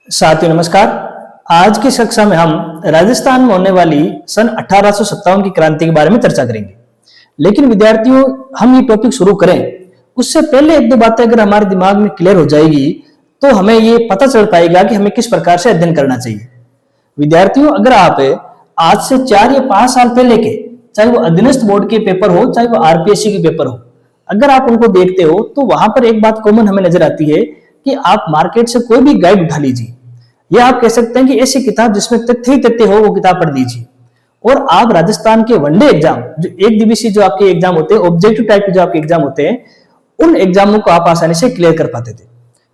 साथियों नमस्कार। आज की कक्षा में हम राजस्थान में होने वाली सन 1857 की क्रांति के बारे में चर्चा करेंगे। लेकिन विद्यार्थियों, हम ये टॉपिक शुरू करें उससे पहले एक दो बातें अगर हमारे दिमाग में क्लियर हो जाएगी तो हमें ये पता चल पाएगा कि हमें किस प्रकार से अध्ययन करना चाहिए। विद्यार्थियों, अगर आप आज से 4 या 5 साल पहले के, चाहे वो अधीनस्थ बोर्ड के पेपर हो चाहे वो आरपीएससी के पेपर हो, अगर आप उनको देखते हो तो वहां पर एक बात कॉमन हमें नजर आती है कि आप मार्केट से कोई भी गाइड उठा लीजिए, या आप कह सकते हैं कि ऐसी किताब जिसमें तथ्य ही तथ्य हो वो किताब पढ़ लीजिए, और आप राजस्थान के वनडे एग्जाम, जो एक दिवसीय जो आपके एग्जाम होते हैं, ऑब्जेक्टिव टाइप के जो आपके एग्जाम होते हैं, उन एग्जामों को आप आसानी से क्लियर कर पाते थे।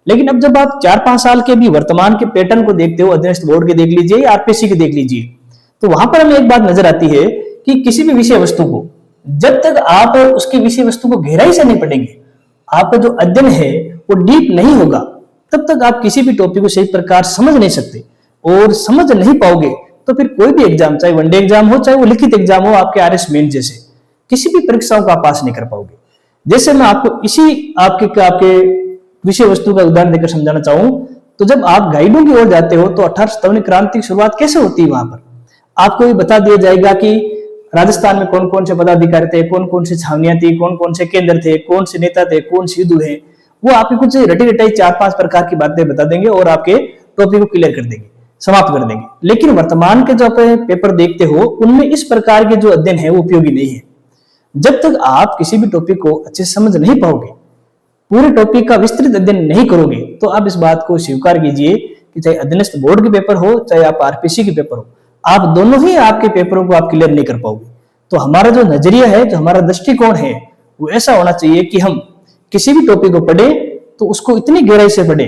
लेकिन अब जब आप 4-5 साल के भी वर्तमान के पैटर्न को देखते हो, अधीनस्थ बोर्ड के देख लीजिए या आरपीएससी के देख लीजिए, तो वहां पर हमें एक बात नजर आती है कि किसी भी विषय वस्तु को जब तक आप उसकी विषय वस्तु को गहराई से नहीं पढ़ेंगे, आपका जो अध्ययन है वो डीप नहीं होगा, तब तक आप किसी भी टॉपिक को सही प्रकार समझ नहीं सकते, और समझ नहीं पाओगे तो फिर कोई भी एग्जाम, चाहे वनडे एग्जाम हो चाहे वो लिखित एग्जाम हो, आपके आरएस मेन जैसे किसी भी परीक्षाओं का पास नहीं कर पाओगे। जैसे मैं आपको इसी आपके विषय वस्तु का उदाहरण देकर समझाना चाहूं, तो जब आप गाइडों की ओर जाते हो तो 1857 क्रांति की शुरुआत कैसे होती है, वहां पर आपको ये बता दिया जाएगा कि राजस्थान में कौन कौन से पदाधिकारी थे, कौन कौन से छावनियां थी, कौन कौन से केंद्र थे, कौन से नेता थे, कौन से युद्ध हुए। वो आपकी कुछ रटी रटाई 4-5 प्रकार की बातें बता देंगे और आपके टॉपिक को क्लियर कर देंगे, समाप्त कर देंगे। लेकिन वर्तमान के जो आप पेपर देखते हो उनमें इस प्रकार के जो अध्ययन है वो उपयोगी नहीं है। जब तक आप किसी भी टॉपिक को अच्छे से समझ नहीं पाओगे, पूरे टॉपिक का विस्तृत अध्ययन नहीं करोगे, तो आप इस बात को स्वीकार कीजिए कि चाहे अधीनस्थ बोर्ड के पेपर हो चाहे आप आरपीएससी के पेपर हो, आप दोनों ही आपके पेपरों को आप क्लियर नहीं कर पाओगे। तो हमारा जो नजरिया है, जो हमारा दृष्टिकोण है, वो ऐसा होना चाहिए कि हम किसी भी टॉपिक को पढ़े तो उसको इतनी गहराई से पढ़े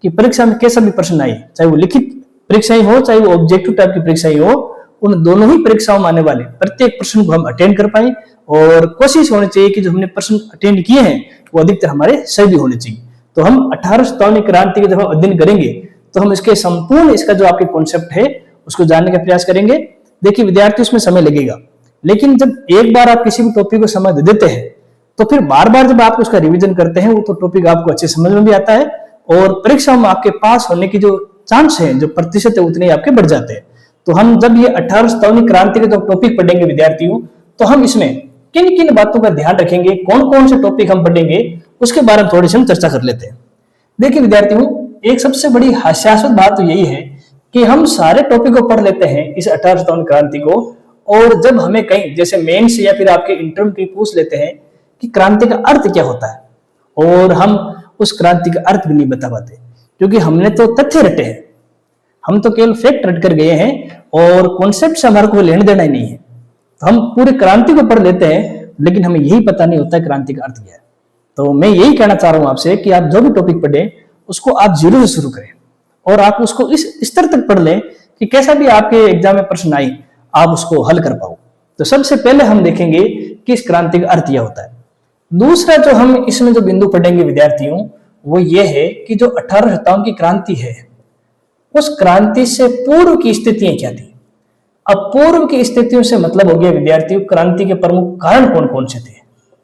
कि परीक्षा में कैसा भी प्रश्न आए, चाहे वो लिखित परीक्षाएं हो चाहे वो ऑब्जेक्टिव टाइप की परीक्षाएं हो, उन दोनों ही परीक्षाओं में आने वाले प्रत्येक प्रश्न को हम अटेंड कर पाए, और कोशिश होनी चाहिए कि जो हमने प्रश्न अटेंड किए हैं वो अधिकतर हमारे सही भी होने चाहिए। तो हम 1857 क्रांति के जब हम अध्ययन करेंगे तो हम इसके संपूर्ण, इसका जो आपके कॉन्सेप्ट है उसको जानने का प्रयास करेंगे। देखिए विद्यार्थी, उसमें समय लगेगा, लेकिन जब एक बार आप किसी भी टॉपिक को समझ देते हैं तो फिर बार बार जब आप उसका रिवीजन करते हैं वो तो टॉपिक आपको अच्छे समझ में भी आता है, और परीक्षा में आपके पास होने की जो चांस है, जो प्रतिशत है, उतने आपके बढ़ जाते हैं। तो हम जब ये 1857 क्रांति के जो टॉपिक पढ़ेंगे विद्यार्थियों, तो हम इसमें किन किन बातों का ध्यान रखेंगे, कौन कौन से टॉपिक हम पढ़ेंगे, उसके बारे में थोड़ी सी हम चर्चा कर लेते हैं। देखिए विद्यार्थियों, एक सबसे बड़ी हास्यास्पद बात तो यही है कि हम सारे टॉपिक को पढ़ लेते हैं इस 1857 क्रांति को, और जब हमें कहीं जैसे मेंस या फिर आपके इंटरव्यू की पूछ लेते हैं कि क्रांति का अर्थ क्या होता है, और हम उस क्रांति का अर्थ भी नहीं बता पाते, क्योंकि हमने तो तथ्य रटे हैं, हम तो केवल फैक्ट रट कर गए हैं और कॉन्सेप्ट से हमारे को लेना देना ही नहीं है। तो हम पूरी क्रांति को पढ़ लेते हैं लेकिन हमें यही पता नहीं होता क्रांति का अर्थ क्या है। तो मैं यही कहना चाह रहा हूं आपसे कि आप जो भी टॉपिक पढ़े उसको आप जीरो से शुरू करें, और आप उसको इस स्तर तक पढ़ लें कि कैसा भी आपके एग्जाम में प्रश्न आए आप उसको हल कर पाओ। तो सबसे पहले हम देखेंगे कि इस क्रांति का अर्थ यह होता है। दूसरा जो हम इसमें जो बिंदु पढ़ेंगे विद्यार्थियों, वो ये है कि जो 1857 की क्रांति है, उस क्रांति से पूर्व की स्थितियां क्या थी। अब पूर्व की स्थितियों से मतलब हो गया विद्यार्थियों, क्रांति के प्रमुख कारण कौन कौन से थे,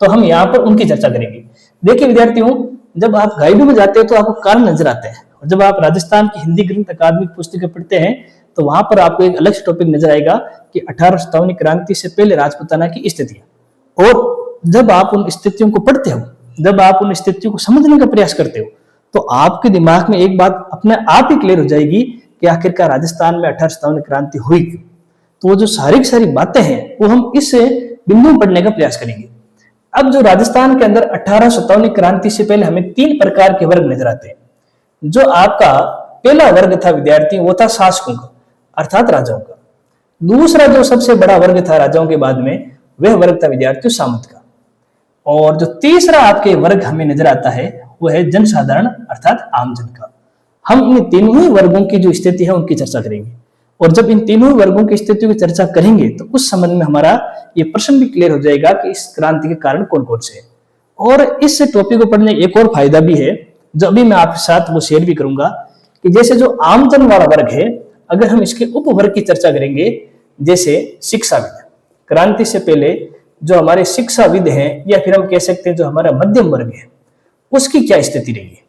तो हम यहाँ पर उनकी चर्चा करेंगे। देखिए विद्यार्थियों, जब आप गाइडों में जाते हैं तो आपको कारण नजर आते हैं, और जब आप राजस्थान की हिंदी ग्रंथ अकादमिक पुस्तकें पढ़ते हैं तो वहां पर आपको एक अलग से टॉपिक नजर आएगा कि 1857 क्रांति से पहले राजपूताना की स्थितियां। और जब आप उन स्थितियों को पढ़ते हो, जब आप उन स्थितियों को समझने का प्रयास करते हो, तो आपके दिमाग में एक बात अपने आप ही क्लियर हो जाएगी कि आखिरकार राजस्थान में 1857 क्रांति हुई। तो वो जो सारी बातें हैं वो हम इस बिंदु में पढ़ने का प्रयास करेंगे। अब जो राजस्थान के अंदर 1857 क्रांति से पहले हमें 3 प्रकार के वर्ग नजर आते हैं। जो आपका पहला वर्ग था विद्यार्थी, वो था शासकों का, अर्थात राजाओं का। दूसरा जो सबसे बड़ा वर्ग था राजाओं के बाद में, वह वर्ग था विद्यार्थियों सामंत का। और जो तीसरा आपके वर्ग हमें नजर आता है वो है जनसाधारण अर्थात आमजन का। हम इन तीनों ही वर्गों की जो स्थिति है उनकी चर्चा करेंगे, और जब इन तीनों वर्गों की स्थितियों की चर्चा करेंगे तो उस संबंध में हमारा ये प्रश्न भी क्लियर हो जाएगा कि इस क्रांति के कारण कौन कौन से हैं। और इस टॉपिक को पढ़ने एक और फायदा भी है जो अभी मैं आपके साथ वो शेयर भी करूंगा, कि जैसे जो आमजन वाला वर्ग है, अगर हम इसके उपवर्ग की चर्चा करेंगे, जैसे शिक्षाविद, क्रांति से पहले जो हमारे शिक्षाविद हैं, या फिर हम कह सकते हैं जो हमारा मध्यम वर्ग है, उसकी क्या स्थिति रही है।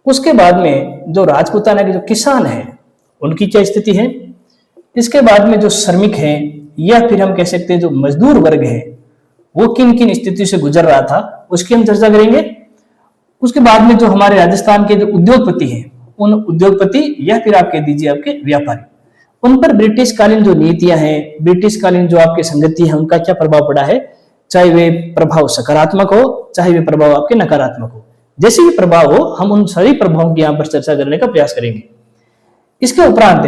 उसके बाद में जो राजपूताना के जो किसान हैं उनकी क्या स्थिति है, इसके बाद में जो श्रमिक हैं या फिर हम कह सकते हैं जो मजदूर वर्ग है वो किन किन स्थिति से गुजर रहा था उसकी हम चर्चा करेंगे। उसके बाद में जो हमारे राजस्थान के जो उद्योगपति हैं उन उद्योगपति या फिर आप कह दीजिए आपके व्यापारी, उन पर ब्रिटिश कालीन जो नीतियां हैं, ब्रिटिश कालीन जो आपकी संगति है उनका क्या प्रभाव पड़ा है, चाहे वे प्रभाव सकारात्मक हो चाहे वे प्रभाव आपके नकारात्मक हो, जैसे भी प्रभाव हो हम उन सभी प्रभावों की यहाँ पर चर्चा करने का प्रयास करेंगे। इसके उपरांत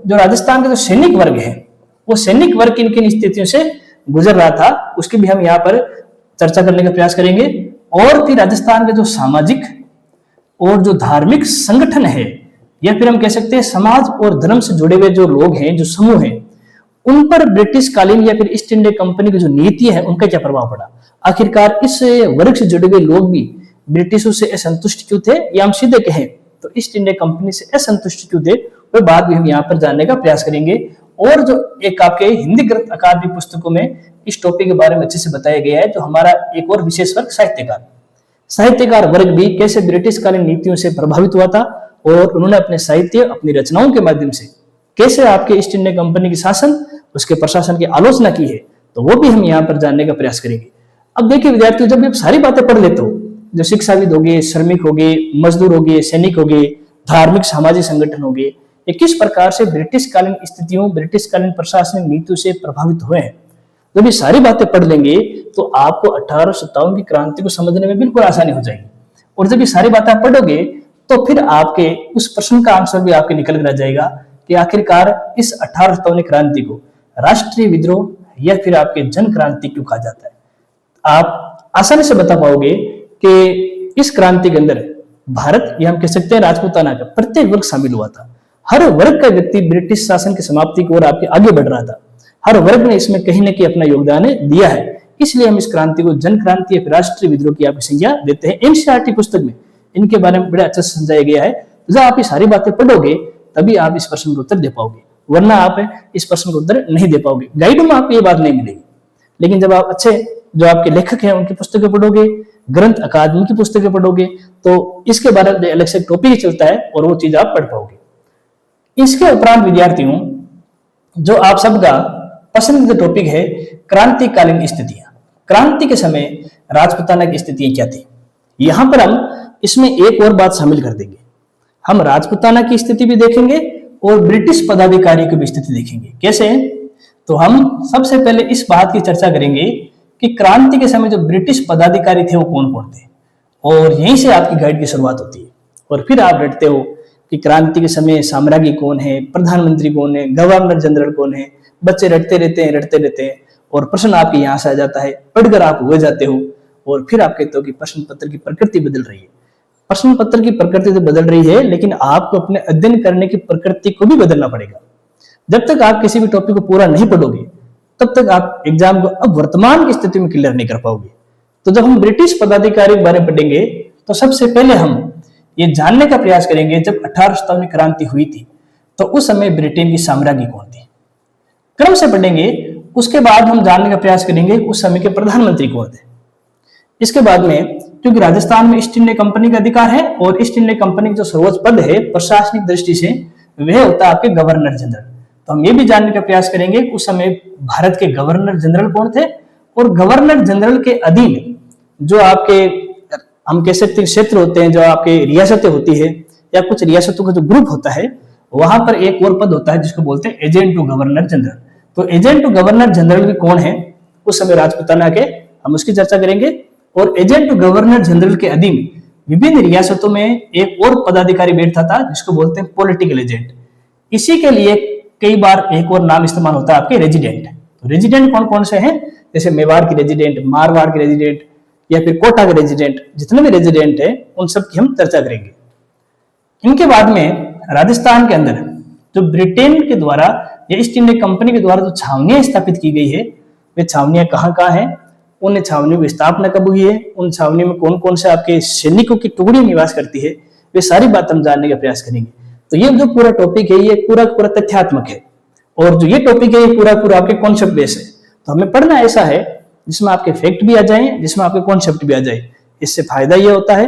जो राजस्थान का जो सैनिक वर्ग है वो सैनिक वर्ग किन किन स्थितियों से गुजर रहा था उसकी भी हम यहाँ पर चर्चा करने का प्रयास करेंगे। और फिर राजस्थान के जो सामाजिक और जो धार्मिक संगठन है या फिर हम कह सकते हैं समाज और धर्म से जुड़े हुए जो लोग हैं, जो समूह हैं, उन पर ब्रिटिश कालीन या फिर ईस्ट इंडिया कंपनी की जो नीति है उनका क्या प्रभाव पड़ा। आखिरकार इस वर्ग से जुड़े हुए लोग भी ब्रिटिशों से असंतुष्ट क्यों थे, या हम सीधे कहें तो ईस्ट इंडिया कंपनी से असंतुष्ट क्यों थे, वह बात भी हम यहाँ पर जानने का प्रयास करेंगे। और जो एक आपके हिंदी ग्रंथ अकादमी पुस्तकों में इस टॉपिक के बारे में अच्छे से बताया गया है, तो हमारा एक और विशेष वर्ग साहित्यकार वर्ग भी कैसे ब्रिटिश कालीन नीतियों से प्रभावित हुआ था और उन्होंने अपने साहित्य अपनी रचनाओं के माध्यम से कैसे आपके ईस्ट इंडिया कंपनी की शासन उसके प्रशासन की आलोचना की है, तो वो भी हम यहाँ पर जानने का प्रयास करेंगे। अब देखिए विद्यार्थियों, जब आप सारी बातें पढ़ लेते हो, जो शिक्षाविद हो गए, श्रमिक हो गए, मजदूर हो गए, सैनिक हो गए, धार्मिक सामाजिक संगठन हो गए, ये किस प्रकार से ब्रिटिश कालीन स्थितियों, ब्रिटिश कालीन प्रशासनिक नीतियों से प्रभावित हुए हैं, जब ये सारी बातें पढ़ लेंगे तो आपको 1857 की क्रांति को समझने में बिल्कुल आसानी हो जाएगी। और जब ये सारी बातें पढ़ोगे तो फिर आपके उस प्रश्न का आंसर भी आपके निकल कर आ जाएगा कि आखिरकार इस 1857 क्रांति को राष्ट्रीय विद्रोह या फिर आपके जन क्रांति क्यों कहा जाता है। आप आसानी से बता पाओगे कि इस क्रांति के अंदर भारत या हम कह सकते हैं राजपूताना का प्रत्येक वर्ग शामिल हुआ था। हर वर्ग का व्यक्ति ब्रिटिश शासन की समाप्ति की ओर आपके आगे बढ़ रहा था। हर वर्ग ने इसमें कहीं ना कहीं अपना योगदान दिया है। इसलिए हम इस क्रांति को जन क्रांति या राष्ट्रीय विद्रोह की आपकी संज्ञा देते हैं। एनसीईआरटी पुस्तक में इनके बारे में बड़े अच्छे से समझाया गया है। जब आप ये सारी बातें पढ़ोगे तभी आप इस प्रश्न का उत्तर दे पाओगे, वरना आप इस प्रश्न का उत्तर नहीं दे पाओगे। गाइड में आपको ये बात नहीं मिलेगी। लेकिन जब आप अच्छे जो आपके लेखक हैं उनकी पुस्तकें पढ़ोगे, ग्रंथ अकादमी की पुस्तकें पढ़ोगे, तो इसके बारे में अलग से टॉपिक चलता है और वो चीज आप पढ़ पाओगे। इसके उपरांत विद्यार्थियों, जो आप सबका पसंदीदा टॉपिक है क्रांतिकालीन स्थितियां। क्रांति के समय राजपूताना की स्थितियां क्या थी, यहां पर हम इसमें एक और बात शामिल कर देंगे। हम राजपूताना की स्थिति भी देखेंगे और ब्रिटिश पदाधिकारी की भी स्थिति देखेंगे। कैसे? तो हम सबसे पहले इस बात की चर्चा करेंगे कि क्रांति के समय जो ब्रिटिश पदाधिकारी थे वो कौन कौन थे, और यहीं से आपकी गाइड की शुरुआत होती है। और फिर आप रटते हो कि क्रांति के समय साम्राज्ञी कौन है, प्रधानमंत्री कौन है, गवर्नर जनरल कौन है। बच्चे रटते रहते हैं और प्रश्न आपके यहाँ से आ जाता है, पढ़कर आप हुए जाते हो और फिर आप कहते हो कि प्रश्न पत्र की प्रकृति बदल रही है। प्रश्न पत्र की प्रकृति तो बदल रही है, लेकिन आपको अपने अध्ययन करने की प्रकृति को भी बदलना पड़ेगा। जब तक आप किसी भी टॉपिक को पूरा नहीं पढ़ोगे तब तक आप एग्जाम को अब वर्तमान की स्थिति में क्लियर नहीं कर पाओगे। तो जब हम ब्रिटिश पदाधिकारी के बारे में पढ़ेंगे तो सबसे पहले हम ये जानने का प्रयास करेंगे, जब 1857 क्रांति हुई थी तो उस समय ब्रिटेन की साम्राज्ञी कौन थी। क्रम से पढ़ेंगे, उसके बाद हम जानने का प्रयास करेंगे उस समय के प्रधानमंत्री कौन थे। इसके बाद में, क्योंकि राजस्थान में ईस्ट इंडिया कंपनी का अधिकार है और ईस्ट इंडिया कंपनी का जो सर्वोच्च पद है प्रशासनिक दृष्टि से वह होता है आपके गवर्नर जनरल। तो हम ये भी जानने का प्रयास करेंगे उस समय भारत के गवर्नर जनरल कौन थे, और गवर्नर जनरल के अधीन जो आपके हम कह सकते हैं क्षेत्र होते हैं, जो आपके रियासतें होती है या कुछ रियासतों का जो ग्रुप होता है, वहां पर एक और पद होता है जिसको बोलते हैं एजेंट टू गवर्नर जनरल। तो एजेंट टू गवर्नर जनरल भी कौन है उस समय राजपूताना के, हम उसकी चर्चा करेंगे। और एजेंट टू गवर्नर जनरल के अधीन विभिन्न रियासतों में एक और पदाधिकारी बैठता था जिसको बोलते हैं पॉलिटिकल एजेंट। इसी के लिए कई बार एक और नाम इस्तेमाल होता है आपके रेजिडेंट। तो रेजिडेंट कौन कौन से हैं, जैसे मेवाड़ की रेजिडेंट, मारवाड़ की रेजिडेंट या फिर कोटा के रेजिडेंट, जितने भी रेजिडेंट है उन सब की हम चर्चा करेंगे। इनके बाद में राजस्थान के अंदर जो ब्रिटेन के द्वारा या ईस्ट इंडिया कंपनी के द्वारा जो छावनियां स्थापित की गई है, वे छावनियां कहाँ कहाँ हैं, उन छावनियों की स्थापना कब हुई है, उन छावनियों में कौन कौन से आपके सैनिकों की टुकड़ी निवास करती है, वे सारी बात हम जानने का प्रयास करेंगे। तो ये जो पूरा टॉपिक है ये पूरा पूरा तथ्यात्मक है, और जो ये टॉपिक है ये पूरा पूरा आपके कॉन्सेप्ट बेस है। तो हमें पढ़ना ऐसा है जिसमें आपके फैक्ट भी आ जाए, जिसमें आपके कॉन्सेप्ट भी आ जाए। इससे फायदा ये होता है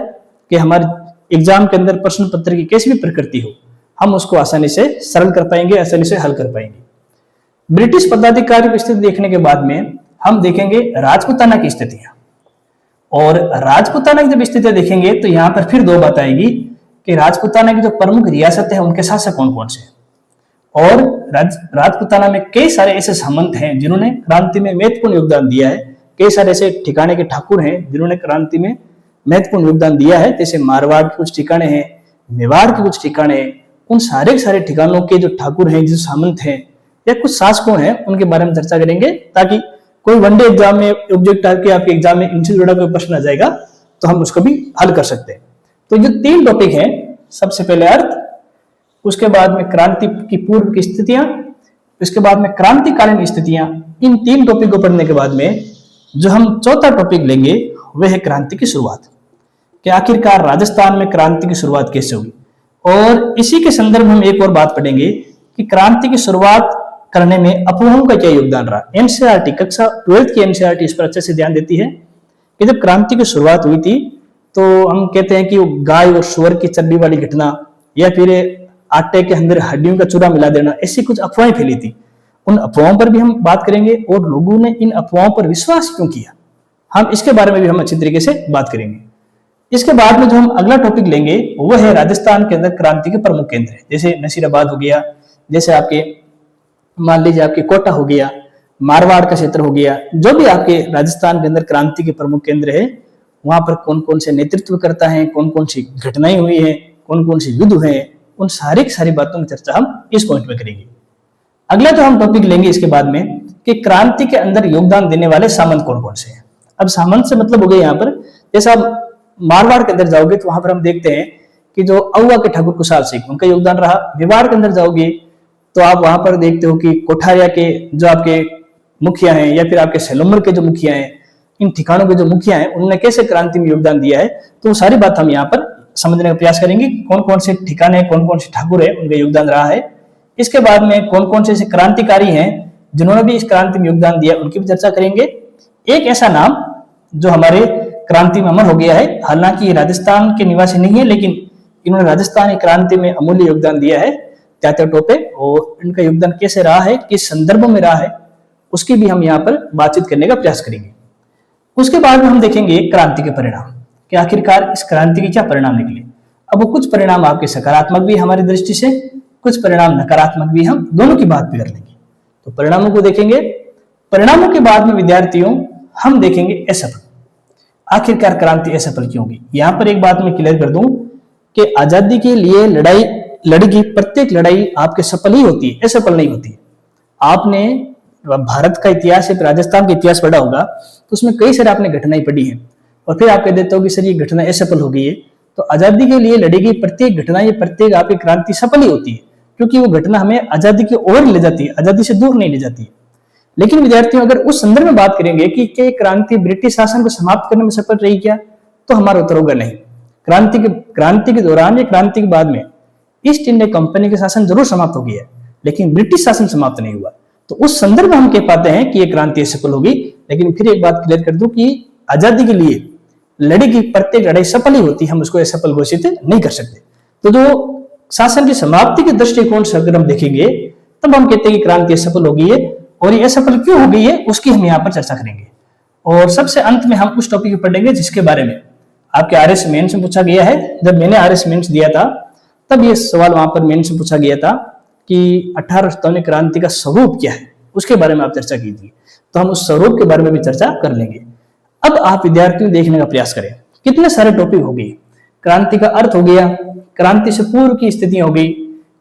कि हमारी एग्जाम के अंदर प्रश्न पत्र की कैसी भी प्रकृति हो, हम उसको आसानी से सरल कर पाएंगे, आसानी से हल कर पाएंगे। ब्रिटिश पदाधिकारियों की स्थिति देखने के बाद में हम देखेंगे राजपूताना की स्थितियां, और राजपूताना की जब स्थितियां देखेंगे तो यहाँ पर फिर दो बात आएगी कि राजपूताना की जो प्रमुख रियासत है उनके शासक कौन कौन से, और राजपूताना में कई सारे ऐसे सामंत हैं जिन्होंने क्रांति में महत्वपूर्ण योगदान दिया है, कई सारे ऐसे ठिकाने के ठाकुर हैं जिन्होंने क्रांति में महत्वपूर्ण योगदान दिया है, जैसे मारवाड़ के कुछ ठिकाने हैं, मेवाड़ के कुछ ठिकाने हैं। उन सारे ठिकानों के जो ठाकुर हैं, जो सामंत हैं या कुछ शासकों हैं, उनके बारे में चर्चा करेंगे, ताकि कोई वनडे एग्जाम में ऑब्जेक्ट आके आपके एग्जाम में इनसे जुड़ा कोई प्रश्न आ जाएगा तो हम उसको भी हल कर सकते हैं। तो ये 3 टॉपिक हैं, सबसे पहले अर्थ, उसके बाद में क्रांति की पूर्व की स्थितियां, उसके बाद में क्रांतिकालीन स्थितियां। इन 3 टॉपिक को पढ़ने के बाद में जो हम चौथा टॉपिक लेंगे वह है क्रांति की शुरुआत, कि आखिरकार राजस्थान में क्रांति की शुरुआत कैसे हुई। और इसी के संदर्भ में हम एक और बात पढ़ेंगे कि क्रांति की शुरुआत करने में अफवाहों का क्या योगदान रहा। एनसीईआरटी कक्षा 12th की एनसीईआरटी इस पर अच्छे से ध्यान देती है कि जब क्रांति की शुरुआत हुई थी तो हम कहते हैं कि वो गाय और सुअर की चड्डी वाली घटना, या फिर आटे के अंदर हड्डियों का चूरा मिला देना, ऐसी कुछ अफवाहें फैली थी। उन अफवाहों पर भी हम बात करेंगे और लोगों ने इन अफवाहों पर विश्वास क्यों किया, हम इसके बारे में भी हम अच्छी तरीके से बात करेंगे। इसके बाद में जो हम अगला टॉपिक लेंगे वो है राजस्थान के अंदर क्रांति के प्रमुख केंद्र है, जैसे नसीराबाद हो गया, जैसे आपके मान लीजिए आपके कोटा हो गया, मारवाड़ का क्षेत्र हो गया, जो भी आपके राजस्थान के अंदर क्रांति के प्रमुख केंद्र है, वहां पर कौन कौन से नेतृत्व करता है, कौन कौन सी घटनाएं हुई है, कौन कौन से युद्ध हुए, उन सारी बातों की चर्चा हम इस पॉइंट में करेंगे। अगला जो हम टॉपिक लेंगे इसके बाद में कि क्रांति के अंदर योगदान देने वाले सामंत कौन कौन से हैं। अब सामंत से मतलब हो गया यहाँ पर, जैसे आप मारवाड़ के अंदर जाओगे तो वहां पर हम देखते हैं कि जो अहुआ के ठाकुर कुशाल सिंह, उनका योगदान रहा। मेवाड़ के अंदर जाओगे तो आप वहां पर देखते हो कि कोठारिया के जो आपके मुखिया हैं या फिर आपके सेलोमर के जो मुखिया हैं, इन ठिकानों के जो मुखिया हैं, उन्होंने कैसे क्रांति में योगदान दिया है, तो वो सारी बात हम यहाँ पर समझने का प्रयास करेंगे। कौन कौन से ठिकाने, कौन कौन से ठाकुर है, उनका योगदान रहा है। इसके बाद में कौन कौन से ऐसे क्रांतिकारी हैं जिन्होंने भी इस क्रांति में योगदान दिया, उनकी भी चर्चा करेंगे। एक ऐसा नाम जो हमारे क्रांति में अमर हो गया है, हालांकि राजस्थान के निवासी नहीं है, लेकिन इन्होंने राजस्थान की क्रांति में अमूल्य योगदान दिया है, तात्या टोपे, और इनका योगदान कैसे रहा है, किस संदर्भ में रहा है, उसकी भी हम यहाँ पर बातचीत करने का प्रयास करेंगे। उसके बाद में हम देखेंगे क्रांति के परिणाम, कि आखिरकार इस क्रांति के क्या परिणाम निकले। अब वो कुछ परिणाम आपके सकारात्मक भी हमारी दृष्टि से, कुछ परिणाम नकारात्मक भी, हम दोनों की बात भी कर लेंगे। तो परिणामों को देखेंगे, परिणामों के बाद में विद्यार्थियों हम देखेंगे असफल, आखिरकार क्रांति असफल क्यों होगी। यहाँ पर एक बात मैं क्लियर कर दूं कि आजादी के लिए लड़ाई लड़की प्रत्येक लड़ाई आपके सफल ही होती है, असफल नहीं होती है। आपने भारत का इतिहास या राजस्थान का इतिहास पढ़ा होगा तो उसमें कई सारे आपने घटनाएं पढ़ी है, और फिर आप कह देते हो कि सर ये घटना असफल हो गई है। तो आजादी के लिए लड़ी गई प्रत्येक घटना, ये प्रत्येक आपकी क्रांति सफल ही होती है, क्योंकि वो घटना हमें आजादी की ओर ले जाती है, आजादी से दूर नहीं ले जाती है। लेकिन विद्यार्थियों अगर उस संदर्भ में बात करेंगे कि क्या क्रांति ब्रिटिश शासन को समाप्त करने में सफल रही क्या, तो हमारा उत्तर होगा नहीं। क्रांति के दौरान या क्रांति के बाद में ईस्ट इंडिया कंपनी के शासन जरूर समाप्त हो गया है, लेकिन ब्रिटिश शासन समाप्त नहीं हुआ। तो उस संदर्भ में हम कह पाते हैं कि यह क्रांति असफल होगी। लेकिन फिर एक बात क्लियर कर दूं कि आजादी के लिए लड़ी की प्रत्येक लड़ाई सफल ही होती, हम उसको असफल घोषित नहीं कर सकते। तो जो शासन की समाप्ति के दृष्टिकोण से अगर हम देखेंगे तब हम कहते हैं कि क्रांति असफल हो गई है, और ये असफल क्यों हो गई है उसकी हम यहाँ पर चर्चा करेंगे। और सबसे अंत में हम उस टॉपिक पर पढ़ेंगे जिसके बारे में आपके आरएस मेंस में पूछा गया है। जब मैंने आरएस मेंस दिया था तब ये सवाल वहां पर मेंस में पूछा गया था कि 1857 क्रांति का स्वरूप क्या है, उसके बारे में आप चर्चा की थी। तो हम उस स्वरूप के बारे में भी चर्चा कर लेंगे। अब आप विद्यार्थियों देखने का प्रयास करें, कितने सारे टॉपिक हो गए। क्रांति का अर्थ हो गया, क्रांति से पूर्व की स्थितियां हो गई,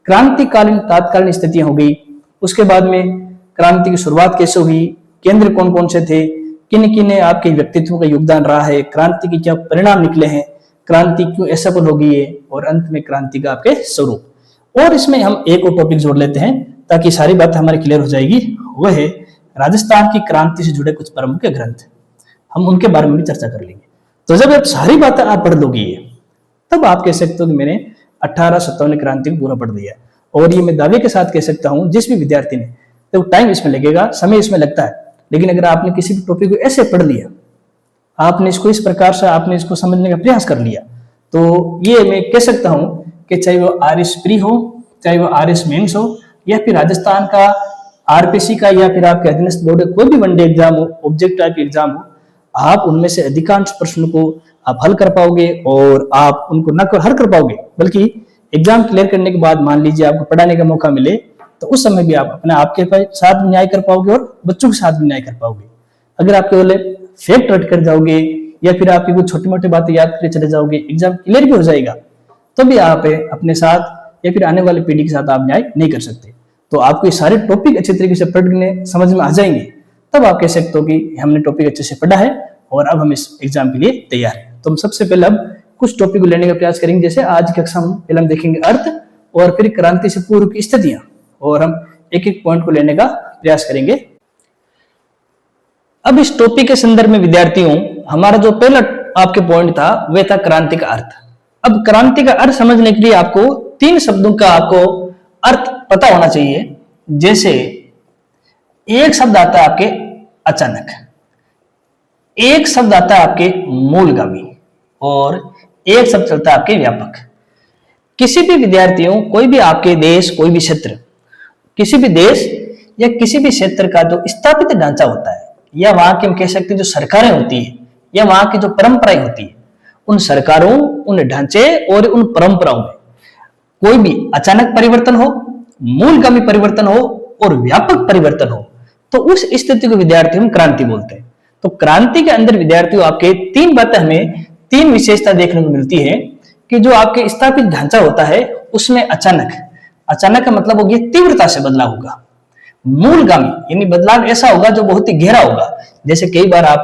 क्रांतिकालीन तात्कालीन स्थितियां हो गई, उसके बाद में क्रांति की शुरुआत कैसे हुई, केंद्र कौन कौन से थे, किन किन ने आपके व्यक्तित्व का योगदान रहा है, क्रांति के क्या परिणाम निकले हैं, क्रांति क्यों असफल हो गई है, और अंत में क्रांति का आपके स्वरूप। और इसमें हम एक और टॉपिक जोड़ लेते हैं ताकि सारी बातें हमारी क्लियर हो जाएगी। वह है राजस्थान की क्रांति से जुड़े कुछ प्रमुख ग्रंथ, हम उनके बारे में भी चर्चा कर लेंगे। तो जब आप सारी बातें आप पढ़ लोगे तब आप कह सकते हो कि मैंने 1857 क्रांति को पूरा पढ़ दिया। और ये मैं दावे के साथ कह सकता हूं जिस भी विद्यार्थी ने, तो टाइम इसमें लगेगा, समय इसमें लगता है, लेकिन अगर आपने किसी भी टॉपिक को ऐसे पढ़ लिया, आपने इसको इस प्रकार से आपने इसको समझने का प्रयास कर लिया, तो ये मैं कह सकता हूं कि चाहे वो आरएस प्री हो, चाहे वो आरएस मेंस हो, या फिर राजस्थान का आरपीसी का, या फिर आपके अधीनस्थ बोर्ड कोई भी वनडे एग्जाम हो, ऑब्जेक्ट टाइप एग्जाम हो, आप उनमें से अधिकांश प्रश्नों को आप हल कर पाओगे और आप उनको न केवल हल कर पाओगे बल्कि एग्जाम क्लियर करने के बाद मान लीजिए आपको पढ़ाने का मौका मिले तो उस समय भी आप अपने आपके साथ भी न्याय कर पाओगे और बच्चों के साथ भी न्याय कर पाओगे। अगर आप केवल फैक्ट रट कर जाओगे या फिर आपकी कुछ छोटी मोटी बातें याद करके चले जाओगे, एग्जाम क्लियर भी हो जाएगा तो भी आप अपने साथ या फिर आने वाले पीढ़ी के साथ आप न्याय नहीं कर सकते। तो आपको ये सारे टॉपिक अच्छे तरीके से पढ़ने समझ में आ जाएंगे, तब आप कह सकते हो कि हमने टॉपिक अच्छे से पढ़ा है और अब हम इस एग्जाम के लिए तैयार हैं। तो हम सबसे पहले अब कुछ टॉपिक को लेने का प्रयास करेंगे। जैसे आज की कक्षा में पहले हम देखेंगे अर्थ और फिर क्रांति से पूर्व की स्थितियां, और हम एक एक पॉइंट को लेने का प्रयास करेंगे। अब इस टॉपिक के संदर्भ में विद्यार्थियों, हमारा जो पहला आपके पॉइंट था वह था क्रांति का अर्थ। अब क्रांति का अर्थ समझने के लिए आपको 3 शब्दों का आपको अर्थ पता होना चाहिए। जैसे एक शब्द आता है आपके अचानक, एक शब्द आता है आपके मूलगामी, और एक शब्द चलता है आपके व्यापक। किसी भी विद्यार्थियों, कोई भी आपके देश, कोई भी क्षेत्र, किसी भी देश या किसी भी क्षेत्र का जो स्थापित ढांचा होता है, या वहां की हम कह सकते हैं जो सरकारें होती है, या वहां की जो परंपराएं होती है, उन सरकारों, उन ढांचे और उन परंपराओं में कोई भी अचानक परिवर्तन हो, मूलगामी परिवर्तन हो और व्यापक परिवर्तन हो, तो उस स्थिति को विद्यार्थी हम क्रांति बोलते हैं। तो क्रांति के अंदर विद्यार्थियों आपके 3 बातें, हमें 3 विशेषता देखने को मिलती है कि जो आपके स्थापित ढांचा होता है उसमें अचानक का मतलब हो गया तीव्रता से बदलाव होगा। मूलगामी यानी बदलाव ऐसा होगा जो बहुत ही गहरा होगा। जैसे कई बार आप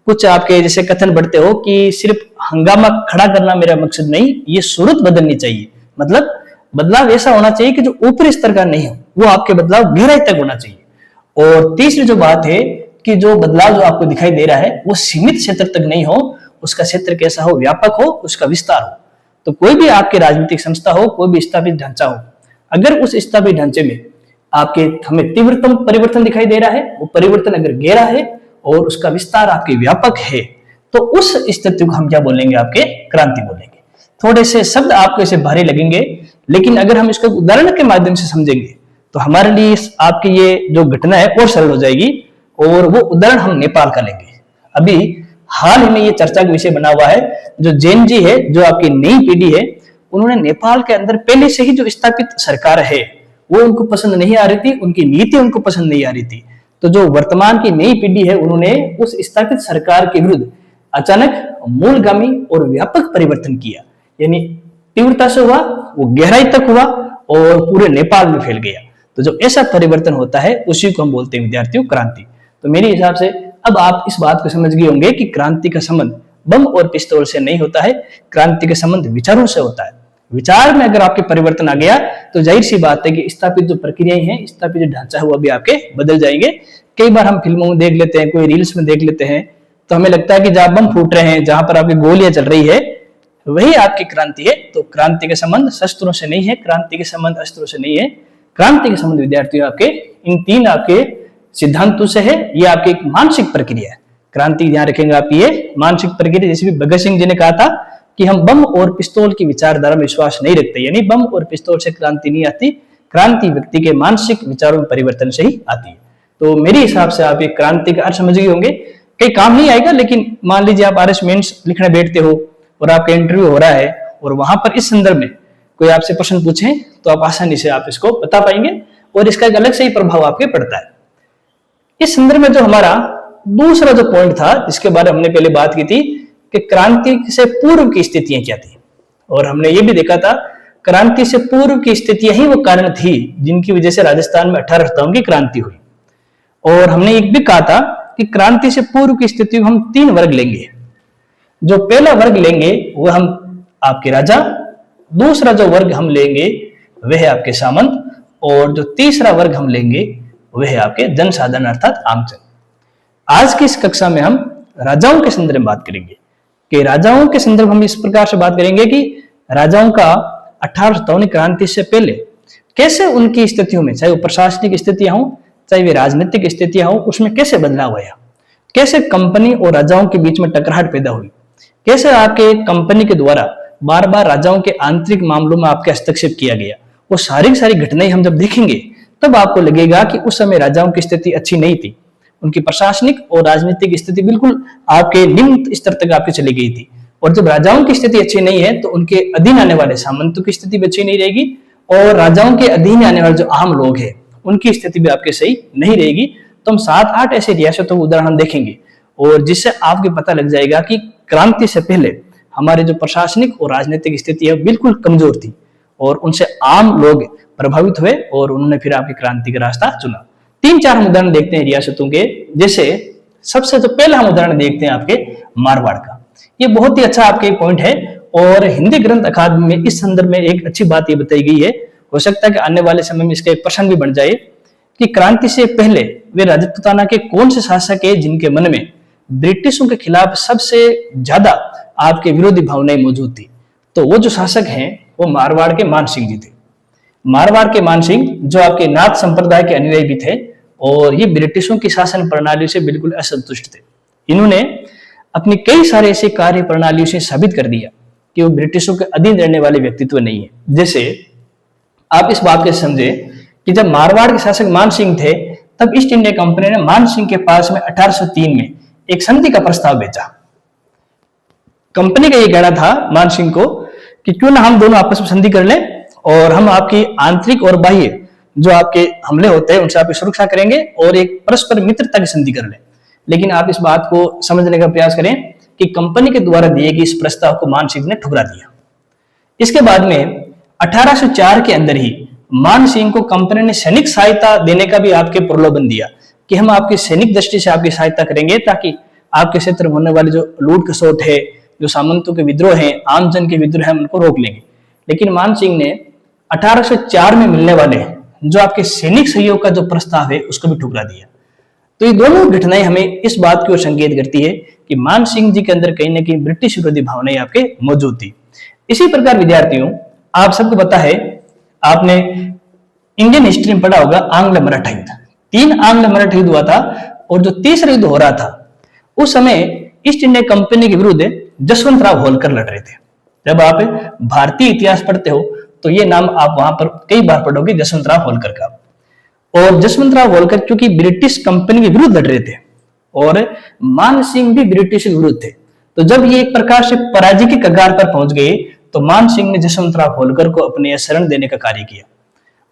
कुछ आपके जैसे कथन बढ़ते हो कि सिर्फ हंगामा खड़ा करना मेरा मकसद नहीं, ये सूरत बदलनी चाहिए। मतलब बदलाव ऐसा होना चाहिए कि जो ऊपरी स्तर का नहीं हो, वो आपके बदलाव गहराई तक होना चाहिए। और तीसरी जो बात है कि जो बदलाव जो आपको दिखाई दे रहा है वो सीमित क्षेत्र तक नहीं हो, उसका क्षेत्र कैसा हो, व्यापक हो, उसका विस्तार हो। तो कोई भी आपकी राजनीतिक संस्था हो, कोई भी स्थापित ढांचा हो, अगर उस स्थापित ढांचे में आपके हमें तीव्रतम परिवर्तन दिखाई दे रहा है, वो परिवर्तन अगर गहरा है और उसका विस्तार आपके व्यापक है, तो उस स्थिति को हम क्या बोलेंगे, आपके क्रांति बोलेंगे। थोड़े से शब्द आपको ऐसे भारी लगेंगे, लेकिन अगर हम इसको उदाहरण के माध्यम से समझेंगे तो हमारे लिए आपकी ये जो घटना है और सरल हो जाएगी। और वो उदाहरण हम नेपाल का लेंगे। अभी हाल ही में ये चर्चा का विषय बना हुआ है, जो जैन जी है, जो आपकी नई पीढ़ी है, उन्होंने नेपाल के अंदर पहले से ही जो स्थापित सरकार है वो उनको पसंद नहीं आ रही थी, उनकी नीति उनको पसंद नहीं आ रही थी। तो जो वर्तमान की नई पीढ़ी है, उन्होंने उस स्थापित सरकार के विरुद्ध अचानक मूलगामी और व्यापक परिवर्तन किया। यानी तीव्रता से हुआ, वो गहराई तक हुआ और पूरे नेपाल में फैल गया। तो जो ऐसा परिवर्तन होता है उसी को हम बोलते हैं विद्यार्थियों क्रांति। तो मेरे हिसाब से अब आप इस बात को समझ गए होंगे कि क्रांति का संबंध बम और पिस्तौल से नहीं होता है, क्रांति का संबंध विचारों से होता है। विचार में अगर आपके परिवर्तन आ गया तो जाहिर सी बात है कि स्थापित जो प्रक्रियाएं हैं, स्थापित जो ढांचा है वो भी आपके बदल जाएंगे। कई बार हम फिल्मों में देख लेते हैं, कोई रील्स में देख लेते हैं, तो हमें लगता है कि जहां बम फूट रहे हैं, जहां पर आपकी गोलियां चल रही है, वही आपकी क्रांति है। तो क्रांति का संबंध शस्त्रों से नहीं है, क्रांति के संबंध अस्त्रों से नहीं है। क्रांति के संबंध विद्यार्थियों आपके इन 3 आपके सिद्धांतों से है। ये आपकी एक मानसिक प्रक्रिया है। क्रांति ध्यान रखेंगे आप, ये मानसिक प्रक्रिया। जैसे भी भगत सिंह जी ने कहा था कि हम बम और पिस्तौल की विचारधारा में विश्वास नहीं रखते, यानी बम और पिस्तौल से क्रांति नहीं आती, क्रांति व्यक्ति के मानसिक विचारों में परिवर्तन से ही आती है। तो मेरे हिसाब से आप एक क्रांति का अर्थ समझ गए होंगे। कई काम नहीं आएगा, लेकिन मान लीजिए आप आरएस मेंस लिखने बैठते हो और आपका इंटरव्यू हो रहा है और वहां पर इस संदर्भ में कोई आपसे प्रश्न पूछे तो आप आसानी से आप इसको बता पाएंगे और इसका एक अलग से ही प्रभाव आपके पड़ता है। इस संदर्भ में जो हमारा दूसरा जो पॉइंट था, जिसके बारे में हमने पहले बात की थी कि क्रांति से पूर्व की स्थितियां क्या थी, और हमने ये भी देखा था क्रांति से पूर्व की स्थितियां ही वो कारण थी जिनकी वजह से राजस्थान में 18 सप्ताहों की क्रांति हुई। और हमने एक भी कहा था कि क्रांति से पूर्व की स्थिति में हम 3 वर्ग लेंगे। जो पहला वर्ग लेंगे वो हम आपके राजा, दूसरा जो वर्ग हम लेंगे वह है आपके सामंत, और जो तीसरा वर्ग हम लेंगे वह है आपके जनसाधारण अर्थात आमजन। आज की इस कक्षा में हम राजाओं के संदर्भ में बात करेंगे कि राजाओं के संदर्भ हम इस प्रकार से बात करेंगे कि राजाओं का 1857 क्रांति से पहले कैसे उनकी स्थितियों में, चाहे वो प्रशासनिक स्थितियां हो चाहे वे राजनीतिक स्थितियां हो, उसमें कैसे बदलाव आया, कैसे कंपनी और राजाओं के बीच में टकराहट पैदा हुई, कैसे आपके कंपनी के द्वारा बार बार राजाओं के आंतरिक मामलों में आपके हस्तक्षेप किया गया। वो सारी घटनाएं हम जब देखेंगे तब आपको लगेगा कि उस समय राजाओं की स्थिति अच्छी नहीं थी। उनकी प्रशासनिक और राजनीतिक स्थिति बिल्कुल आपके निम्न स्तर तक आपकी चली गई थी। और जब राजाओं की स्थिति अच्छी नहीं है तो उनके अधीन आने वाले सामंतों की स्थिति भी अच्छी नहीं रहेगी, और राजाओं के अधीन आने वाले जो आम लोग हैं उनकी स्थिति भी आपके सही नहीं रहेगी। तो हम 7-8 ऐसे रियासतों के उदाहरण देखेंगे, और जिससे आपको पता लग जाएगा कि क्रांति से पहले हमारे जो प्रशासनिक और राजनीतिक स्थिति है बिल्कुल कमजोर थी, और उनसे आम लोग प्रभावित हुए और उन्होंने फिर आपकी क्रांति का रास्ता चुना। 3-4 हम उदाहरण देखते हैं रियासतों के। जैसे सबसे जो पहला हम उदाहरण देखते हैं आपके मारवाड़ का। ये बहुत ही अच्छा आपके पॉइंट है, और हिंदी ग्रंथ अकादमी में इस संदर्भ में एक अच्छी बात ये बताई गई है, हो सकता है कि आने वाले समय में इसका एक प्रश्न भी बन जाए कि क्रांति से पहले वे राजपूताना के कौन से शासक है जिनके मन में ब्रिटिशों के खिलाफ सबसे ज्यादा आपके विरोधी भावनाएं मौजूद थी। तो वो जो शासक हैं वो मारवाड़ के मान सिंह जी थे। मारवाड़ के मान सिंह जो आपके नाथ संप्रदाय के अनुयायी भी थे, और ये ब्रिटिशों की शासन प्रणाली से बिल्कुल असंतुष्ट थे। इन्होंने अपनी कई सारे ऐसे कार्य प्रणालियों से साबित कर दिया कि वो ब्रिटिशों के अधीन रहने वाले व्यक्तित्व नहीं है। जैसे आप इस बात को समझे कि जब मारवाड़ के शासक मान सिंह थे तब ईस्ट इंडिया कंपनी ने मान सिंह के पास में 1803 में एक संधि का प्रस्ताव भेजा। कंपनी का ये कहना था मान सिंह को कि क्यों ना हम दोनों आपस में संधि कर लें, और हम आपकी आंतरिक और बाह्य जो आपके हमले होते हैं उनसे आपकी सुरक्षा करेंगे, और एक परस्पर मित्रता की संधि कर लें। लेकिन आप इस बात को समझने का प्रयास करें कि कंपनी के द्वारा दिए गए इस प्रस्ताव को मान सिंह ने ठुकरा दिया। इसके बाद में 1804 के अंदर ही मान सिंह को कंपनी ने सैनिक सहायता देने का भी आपके प्रलोभन दिया कि हम आपकी सैनिक दृष्टि से आपकी सहायता करेंगे, ताकि आपके क्षेत्र में होने वाले जो लूट खसोट है, जो सामंतों के विद्रोह हैं, आम जन के विद्रोह हैं, उनको रोक लेंगे। लेकिन मान सिंह ने 1804 में मिलने वाले जो आपके सैनिक सहयोग का जो प्रस्ताव है उसको भी ठुकरा दिया। तो ये दोनों घटनाएं हमें इस बात की ओर संकेत करती है कि मान सिंह जी के अंदर कहीं ना कहीं ब्रिटिश विरोधी भावनाएं आपके मौजूद थी। इसी प्रकार विद्यार्थियों, आप सबको पता है, आपने इंडियन हिस्ट्री में पढ़ा होगा आंग्ल मराठा युद्ध। 3 आंग्ल मराठा युद्ध हुआ था, और जो तीसरा युद्ध हो रहा था उस समय ईस्ट इंडिया कंपनी के विरुद्ध जसवंत राव होलकर लड़ रहे थे। जब आप भारतीय इतिहास पढ़ते हो तो ये नाम आप वहां पर कई बार पढ़ोगे, जसवंत राव होलकर का। और जसवंत राव होलकर क्योंकि ब्रिटिश कंपनी के विरुद्ध लड़ रहे थे, और मान सिंह भी ब्रिटिश के विरुद्ध थे, तो जब ये एक प्रकार से पराजय की कगार पर पहुंच गए तो मान सिंह ने जसवंत राव होलकर को अपने शरण देने का कार्य किया,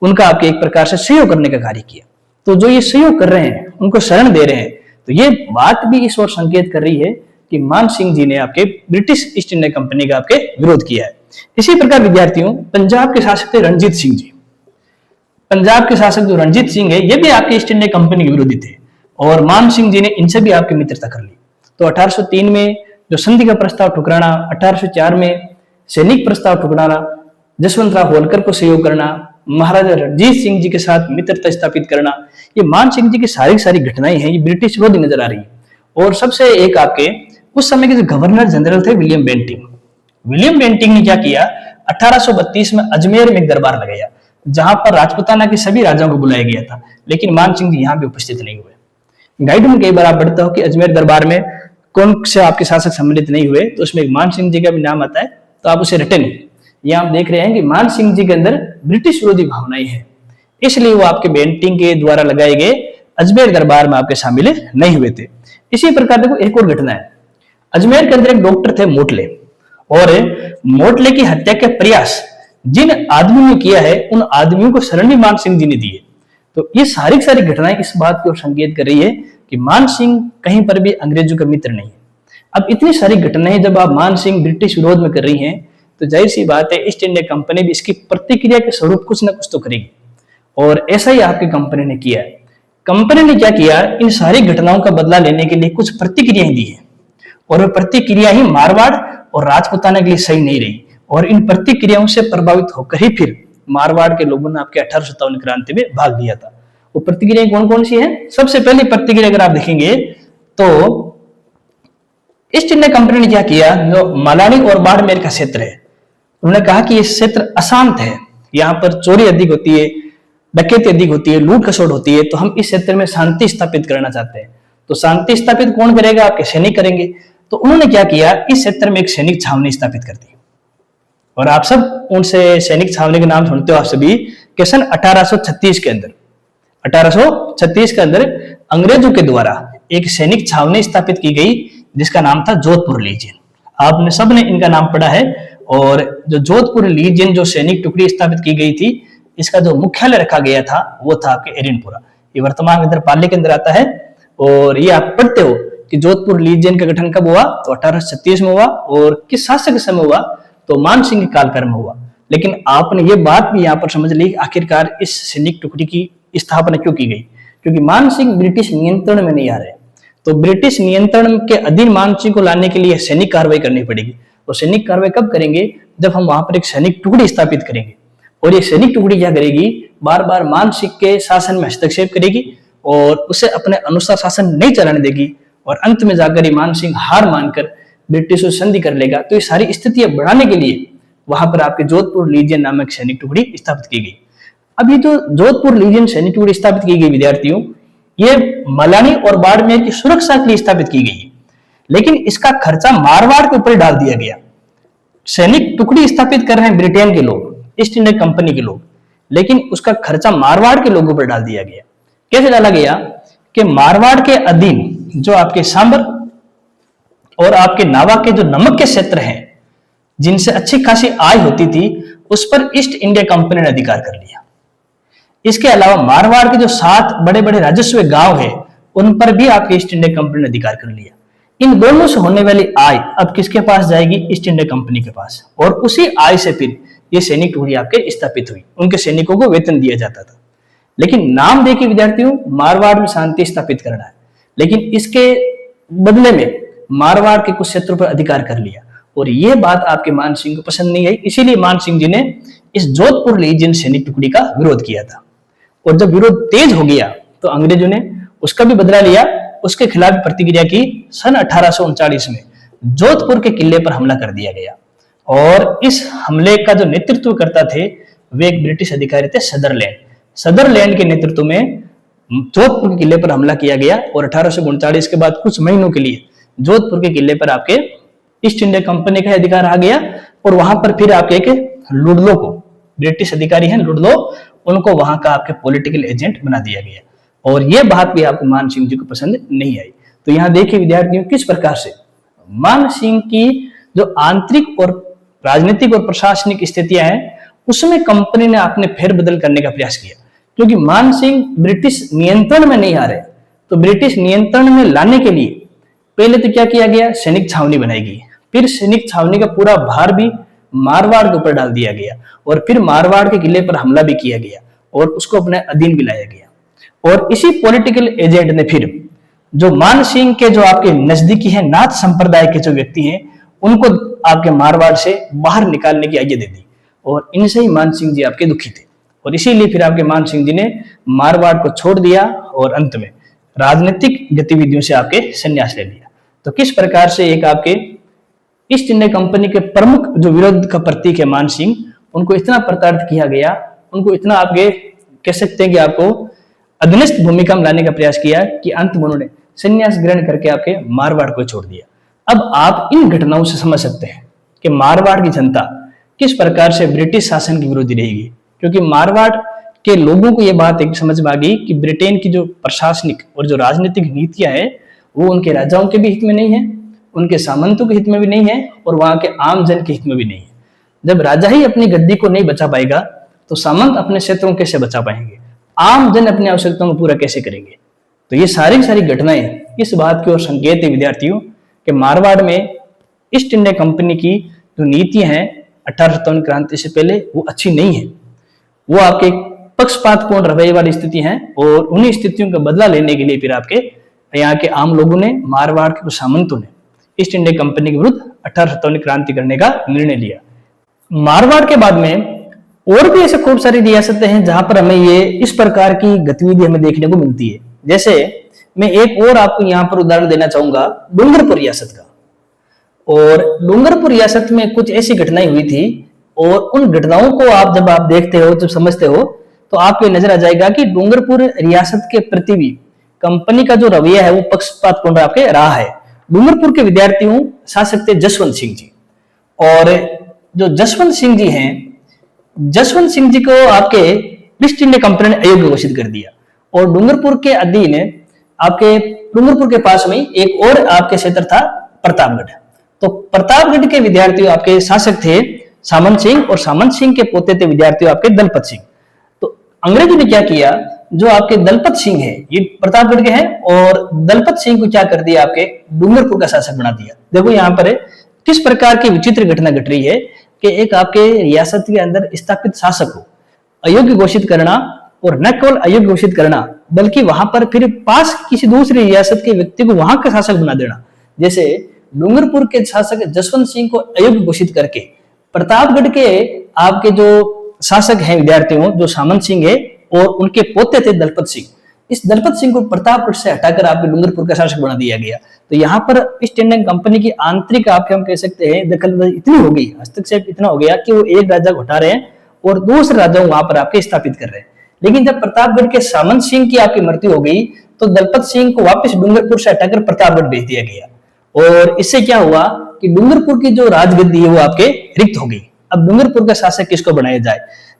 उनका आपके एक प्रकार से सहयोग करने का कार्य किया। तो जो ये सहयोग कर रहे हैं, उनको शरण दे रहे हैं, तो ये बात भी इस ओर संकेत कर रही है कि मान सिंह जी ने आपके ब्रिटिश ईस्ट इंडिया कंपनी का आपके विरोध किया है। इसी प्रकार विद्यार्थियों, पंजाब के शासक थे रणजीत सिंह जी। पंजाब के शासक जो रणजीत सिंह है, ये भी आपके ईस्ट इंडिया कंपनी के विरोधी थे, और मान सिंह जी ने इनसे भी आपकी मित्रता कर ली। तो 1803 में जो संधि का प्रस्ताव ठुकराना, 1804 में सैनिक प्रस्ताव ठुकराना, जसवंत राव होलकर को सहयोग करना, महाराजा रणजीत सिंह जी के साथ मित्रता स्थापित करना, ये मान सिंह जी की सारी घटनाएं हैं, ये ब्रिटिश विरोधी नजर आ रही है। और सबसे एक आपके उस समय के जो गवर्नर जनरल थे विलियम बेंटिंग, विलियम बेंटिंग ने क्या किया, 1832 में अजमेर में एक दरबार लगाया, जहां पर राजपूताना के सभी राजाओं को बुलाया गया था, लेकिन मान सिंह जी यहाँ भी उपस्थित नहीं हुए। गाइड में कई बार आप पढ़ते हो कि अजमेर दरबार में कौन से आपके शासक सम्मिलित नहीं हुए, तो उसमें मान सिंह जी का भी नाम आता है, तो आप उसे रटे नहीं। यहाँ आप देख रहे हैं कि मान सिंह जी के अंदर ब्रिटिश विरोधी भावनाएं हैं, इसलिए वो आपके बेंटिंग के द्वारा लगाए गए अजमेर दरबार में आपके शामिल नहीं हुए थे। इसी प्रकार देखो एक और घटना है, अजमेर के अंदर एक डॉक्टर थे मोटले, और मोटले की हत्या के प्रयास जिन आदमियों ने किया है, उन आदमियों को शरण भी मान सिंह जी ने दिए। तो ये सारी घटनाएं इस बात की ओर संकेत कर रही है कि मान सिंह कहीं पर भी अंग्रेजों का मित्र नहीं है। अब इतनी सारी घटनाएं जब आप मान सिंह ब्रिटिश विरोध में कर रही हैं, तो जाहिर सी बात है ईस्ट इंडिया कंपनी भी इसकी प्रतिक्रिया के स्वरूप कुछ ना कुछ तो करेगी, और ऐसा ही आपकी कंपनी ने किया है। कंपनी ने क्या किया, इन सारी घटनाओं का बदला लेने के लिए कुछ प्रतिक्रियाएं दी है, और वह प्रतिक्रिया ही मारवाड़ और राजपूताना के लिए सही नहीं रही, और इन प्रतिक्रियाओं से प्रभावित होकर ही फिर मारवाड़ के लोगों ने आपके 1857 क्रांति में भाग लिया था। वो प्रतिक्रियाएं कौन कौन सी हैं? सबसे पहली प्रतिक्रिया अगर आप देखेंगे तो ईस्ट इंडिया कंपनी ने क्या किया, जो मलानी और बाड़मेर का क्षेत्र है, उन्होंने कहा कि ये क्षेत्र अशांत है, यहाँ पर चोरी अधिक होती है, डकैती अधिक होती है, लूट खसोट होती है, तो हम इस क्षेत्र में शांति स्थापित करना चाहते हैं। तो शांति स्थापित कौन करेगा? आपके सैनिक करेंगे। तो उन्होंने क्या किया, इस क्षेत्र में एक सैनिक छावनी स्थापित कर दी। और आप सब उनसे सैनिक छावनी के नाम सुनते हो आप सभी, कि सन 1836 के अंदर 1836 के अंदर अंग्रेजों के द्वारा एक सैनिक छावनी स्थापित की गई जिसका नाम था जोधपुर लीजियन। आपने सबने इनका नाम पढ़ा है। और जो जोधपुर लीजियन जो सैनिक टुकड़ी स्थापित की गई थी, इसका जो मुख्यालय रखा गया था वो था आपके एरिनपुरा। ये वर्तमान में इधर पाली के अंदर आता है। और ये आप पढ़ते हो कि जोधपुर लीजियन का गठन कब हुआ, तो 1836 में हुआ। और किस शासक के समय हुआ, तो मान सिंह के कालक्रम में हुआ। लेकिन आपने ये बात भी यहाँ पर समझ ली आखिरकार इस सैनिक टुकड़ी की स्थापना क्यों की गई, क्योंकि मान सिंह ब्रिटिश नियंत्रण में नहीं आ रहे। तो ब्रिटिश नियंत्रण के अधीन मान सिंह को लाने के लिए सैनिक कार्रवाई करनी पड़ेगी। और सैनिक कार्रवाई कब करेंगे, जब हम वहां पर एक सैनिक टुकड़ी स्थापित करेंगे। और ये सैनिक टुकड़ी क्या करेगी, बार बार मान सिंह के शासन में हस्तक्षेप करेगी और उसे अपने अनुसार शासन नहीं चलाने देगी। और अंत में जाकर मान सिंह हार मानकर ब्रिटिश से संधि कर लेगा। तो ये सारी स्थितियां बढ़ाने के लिए वहां पर आपके जोधपुर लीजियन नामक सैनिक टुकड़ी स्थापित की गई। अब ये जो जोधपुर लीजियन सैनिक टुकड़ी स्थापित की गई विद्यार्थियों, ये मलानी और बाड़मेर की सुरक्षा के लिए स्थापित की गई, लेकिन इसका खर्चा मारवाड़ के ऊपर डाल दिया गया। सैनिक टुकड़ी स्थापित कर रहे हैं ब्रिटेन के लोग, ईस्ट इंडिया कंपनी के लोग, लेकिन उसका खर्चा मारवाड़ के लोगों पर डाल दिया गया। कैसे डाला गया कि मारवाड़ के अधीन जो आपके सांबर और आपके नावा के जो नमक के क्षेत्र हैं, जिनसे अच्छी खासी आय होती थी, उस पर ईस्ट इंडिया कंपनी ने अधिकार कर लिया। इसके अलावा मारवाड़ के जो 7 बड़े बड़े राजस्व गांव हैं, उन पर भी आपके ईस्ट इंडिया कंपनी ने अधिकार कर लिया। इन दोनों से होने वाली आय अब किसके पास जाएगी, ईस्ट इंडिया कंपनी के पास। और उसी आय से फिर ये सैनिक टुकड़ी आपके स्थापित हुई, उनके सैनिकों को वेतन दिया जाता था। लेकिन नाम देखिए विद्यार्थियों, मारवाड़ में शांति स्थापित करना है, लेकिन इसके बदले में मारवाड़ के कुछ क्षेत्रों पर अधिकार कर लिया। और यह बात आपके मान सिंह को पसंद नहीं आई, इसीलिए मान सिंह जी ने इस जोधपुर लीजियन सैनिक टुकड़ी का विरोध किया था। और जब विरोध तेज हो गया तो अंग्रेजों ने उसका भी बदला लिया, उसके खिलाफ प्रतिक्रिया की। सन 1839 में जोधपुर के किले पर हमला कर दिया गया। और इस हमले का जो नेतृत्व करता थे वे एक ब्रिटिश अधिकारी थे, सदरलैंड के नेतृत्व में जोधपुर के किले पर हमला किया गया। और 1839 के बाद कुछ महीनों के लिए जोधपुर के किले पर आपके ईस्ट इंडिया कंपनी का अधिकार आ गया। और वहां पर फिर आपके एक लुडलो को, ब्रिटिश अधिकारी हैं लुडलो, उनको वहां का आपके पॉलिटिकल एजेंट बना दिया गया। और यह बात भी आपको मान सिंह जी को पसंद नहीं आई। तो यहां देखिए विद्यार्थियों, किस प्रकार से मान सिंह की जो आंतरिक और राजनीतिक और प्रशासनिक स्थितियां हैं, उसमें कंपनी ने अपने फेरबदल करने का प्रयास किया। क्योंकि मान सिंह ब्रिटिश नियंत्रण में नहीं आ रहे, तो ब्रिटिश नियंत्रण में लाने के लिए पहले तो क्या किया गया, सैनिक छावनी बनाई गई। फिर सैनिक छावनी का पूरा भार भी मारवाड़ के ऊपर डाल दिया गया। और फिर मारवाड़ के किले पर हमला भी किया गया और उसको अपने अधीन भी लाया गया। और इसी पॉलिटिकल एजेंट ने फिर जो मान सिंह के जो आपके नजदीकी हैं, नाथ संप्रदाय के जो व्यक्ति हैं, उनको आपके मारवाड़ से बाहर निकालने की आज्ञा दे दी। और इनसे ही मान सिंह जी आपके दुखी थे। और इसीलिए फिर आपके मान सिंह जी ने मारवाड़ को छोड़ दिया और अंत में राजनीतिक गतिविधियों से आपके संन्यास ले लिया। तो किस प्रकार से एक आपके ईस्ट इंडिया कंपनी के प्रमुख जो विरोध का प्रतीक है मान सिंह, उनको इतना प्रताड़ित किया गया, उनको इतना आपके कह सकते हैं कि आपको अधनिष्ठ भूमिका में लाने का प्रयास किया कि अंत में उन्होंने संन्यास ग्रहण करके आपके मारवाड़ को छोड़ दिया। अब आप इन घटनाओं से समझ सकते हैं कि मारवाड़ की जनता किस प्रकार से ब्रिटिश शासन की विरोधी रहेगी। क्योंकि मारवाड़ के लोगों को यह बात एक समझ में आ गई कि ब्रिटेन की जो प्रशासनिक और जो राजनीतिक नीतियां हैं वो उनके राजाओं के भी हित में नहीं है, उनके सामंतों के हित में भी नहीं है और वहां के आम जन के हित में भी नहीं है। जब राजा ही अपनी गद्दी को नहीं बचा पाएगा तो सामंत अपने क्षेत्रों कैसे बचा पाएंगे, आम जन अपनी आवश्यकताओं को पूरा कैसे करेंगे। तो ये सारी घटनाएं इस बात की ओर संकेत है विद्यार्थियों कि मारवाड़ में ईस्ट इंडिया कंपनी की जो नीतियां हैं 1857 क्रांति से पहले वो अच्छी नहीं है, वो आपके पक्षपातपूर्ण रवैये वाली स्थिति हैं। और उन्हीं स्थितियों का बदला लेने के लिए फिर आपके यहाँ के आम लोगों ने, मारवाड़ के कुछ सामंतों ने ईस्ट इंडिया कंपनी के विरुद्ध 1857 क्रांति करने का निर्णय लिया। मारवाड़ के बाद में और भी ऐसे खूब सारी रियासतें हैं जहां पर हमें ये इस प्रकार की गतिविधि हमें देखने को मिलती है। जैसे मैं एक और आपको यहाँ पर उदाहरण देना चाहूंगा डूंगरपुर रियासत का। और डूंगरपुर रियासत में कुछ ऐसी घटनाएं हुई थी और उन घटनाओं को आप जब देखते हो, जब समझते हो, तो आपको नजर आ जाएगा कि डूंगरपुर रियासत के प्रति भी कंपनी का जो रवैया है वो पक्षपातपूर्ण आपके रहा है। डूंगरपुर के विद्यार्थियों शासक थे जसवंत सिंह जी। और जो जसवंत सिंह जी हैं, जसवंत सिंह जी को आपके ईस्ट इंडिया कंपनी ने अयोग्य घोषित कर दिया और डूंगरपुर के अधीन आपके डूंगरपुर के पास में एक और आपके क्षेत्र था प्रतापगढ़। तो प्रतापगढ़ के विद्यार्थी आपके शासक थे सामंत सिंह और सामंत सिंह के पोते थे विद्यार्थी आपके दलपत सिंह। तो अंग्रेजों ने क्या किया, जो आपके दलपत सिंह है ये प्रतापगढ़ के हैं और दलपत सिंह को क्या कर दिया, आपके डूंगरपुर का शासक बना दिया। देखो यहाँ पर किस प्रकार की विचित्र घटना घट रही है कि एक आपके रियासत के अंदर स्थापित शासक को अयोग्य घोषित करना और न केवल अयोग्य घोषित करना बल्कि वहां पर फिर पास किसी दूसरी रियासत के व्यक्ति को वहां का शासक बना देना। जैसे डूंगरपुर के शासक जसवंत सिंह को अयोग्य घोषित करके प्रतापगढ़ के आपके जो शासक हैं विद्यार्थियों, जो सामंत सिंह है और उनके पोते थे दलपत सिंह, इस दलपत सिंह को प्रतापगढ़ से हटाकर आपके डूंगरपुर का शासक बना दिया गया। तो यहाँ पर ईस्ट इंडियन कंपनी की आंतरिक आपके हम कह सकते हैं दखलंदाजी इतनी हो गई, हस्तक्षेप इतना हो गया कि वो एक राजा को हटा रहे हैं और दूसरे राजा को वहां पर आपके स्थापित कर रहे हैं। लेकिन जब प्रतापगढ़ के सामंत सिंह की आपकी मृत्यु हो गई तो दलपत सिंह को वापस डूंगरपुर से हटाकर प्रतापगढ़ भेज दिया गया और इससे क्या हुआ कि डूंगरपुर की जो राजगद्दी है वो आपके रिक्त हो गई। अब डूंगरपुर का शासक किसको बनाया जाए,